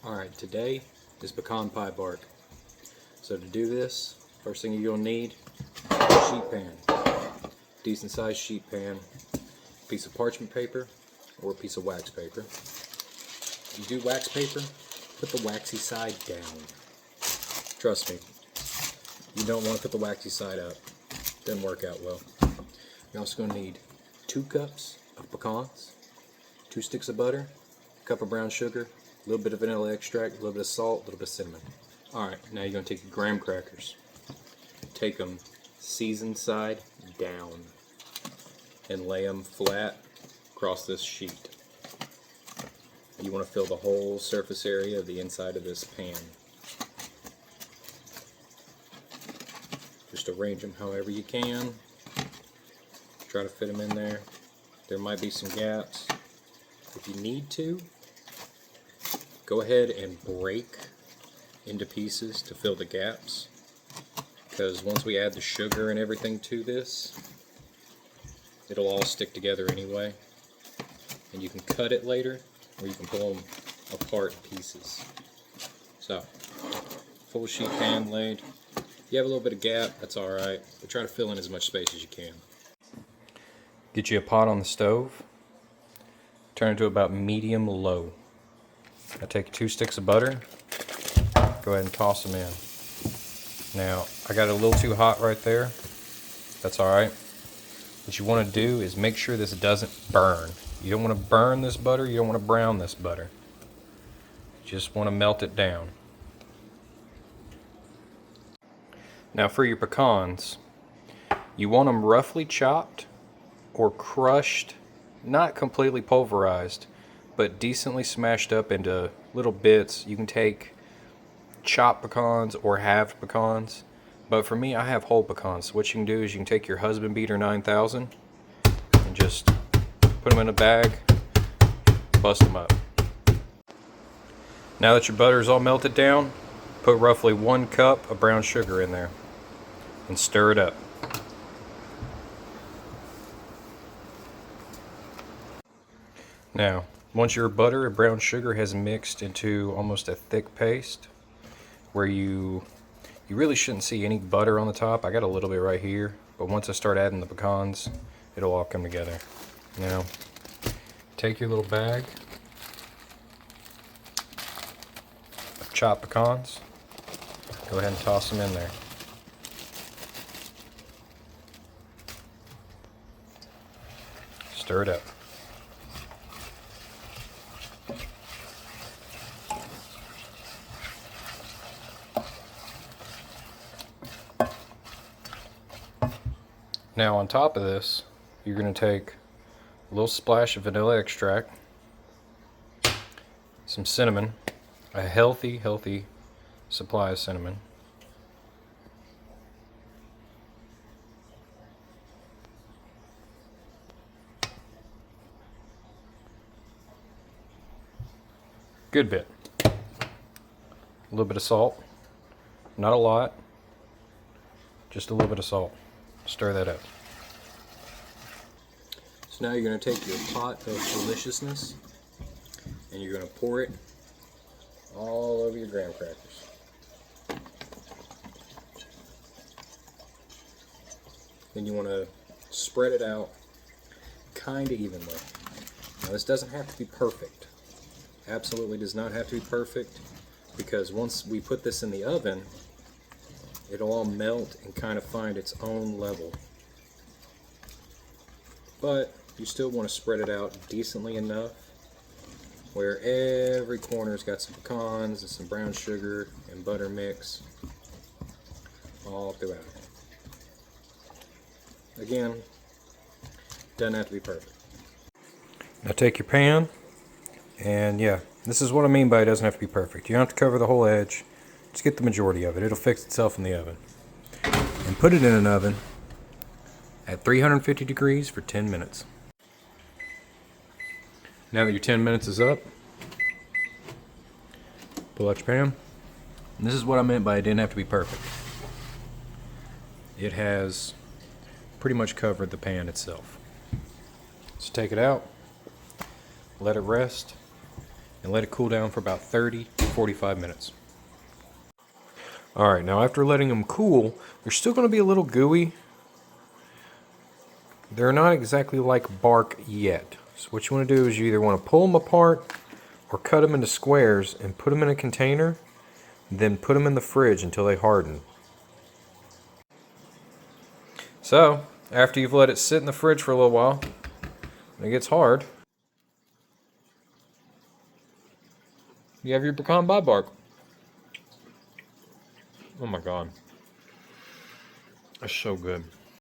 Alright, today is pecan pie bark. So to do this, first thing you're going to need is a sheet pan. Decent sized sheet pan, a piece of parchment paper, or a piece of wax paper. If you do wax paper, put the waxy side down. Trust me, you don't want to put the waxy side up. Doesn't work out well. You're also going to need 2 cups of pecans, 2 sticks of butter, a cup of brown sugar, a little bit of vanilla extract, a little bit of salt, a little bit of cinnamon. Alright, now you're going to take your graham crackers. Take them seasoned side down and lay them flat across this sheet. You want to fill the whole surface area of the inside of this pan. Just arrange them however you can. Try to fit them in there. There might be some gaps. If you need to, go ahead and break into pieces to fill the gaps, because once we add the sugar and everything to this, it'll all stick together anyway, and you can cut it later or you can pull them apart in pieces. So, full sheet pan laid. If you have a little bit of gap, that's alright, but try to fill in as much space as you can. Get you a pot on the stove, turn it to about medium low. I take 2 sticks of butter, go ahead and toss them in. Now, I got it a little too hot right there. That's alright. What you want to do is make sure this doesn't burn. You don't want to burn this butter, you don't want to brown this butter. You just want to melt it down. Now for your pecans, you want them roughly chopped or crushed, not completely pulverized, but decently smashed up into little bits. You can take chopped pecans or halved pecans, but for me I have whole pecans. So what you can do is you can take your Husband Beater 9000 and just put them in a bag, bust them up. Now that your butter is all melted down, put roughly 1 cup of brown sugar in there and stir it up. Now, once your butter and brown sugar has mixed into almost a thick paste, where you really shouldn't see any butter on the top. I got a little bit right here, but once I start adding the pecans, it'll all come together. Now, take your little bag of chopped pecans, go ahead and toss them in there. Stir it up. Now on top of this, you're going to take a little splash of vanilla extract, some cinnamon, a healthy supply of cinnamon, good bit, a little bit of salt, not a lot, just a little bit of salt. Stir that up. So now you're going to take your pot of deliciousness and you're going to pour it all over your graham crackers. Then you want to spread it out kind of evenly. Now this doesn't have to be perfect. Absolutely does not have to be perfect, because once we put this in the oven, it'll all melt and kind of find its own level. But you still want to spread it out decently enough where every corner's got some pecans and some brown sugar and butter mix all throughout. Again, doesn't have to be perfect. Now take your pan, and yeah, this is what I mean by it doesn't have to be perfect. You don't have to cover the whole edge. Just get the majority of it. It'll fix itself in the oven. And put it in an oven at 350 degrees for 10 minutes. Now that your 10 minutes is up, pull out your pan. And this is what I meant by it didn't have to be perfect. It has pretty much covered the pan itself. So take it out, let it rest, and let it cool down for about 30 to 45 minutes. Alright, now after letting them cool, they're still going to be a little gooey. They're not exactly like bark yet. So what you want to do is you either want to pull them apart or cut them into squares and put them in a container, then put them in the fridge until they harden. So, after you've let it sit in the fridge for a little while, and it gets hard, you have your pecan pie bark. Oh my god. That's so good.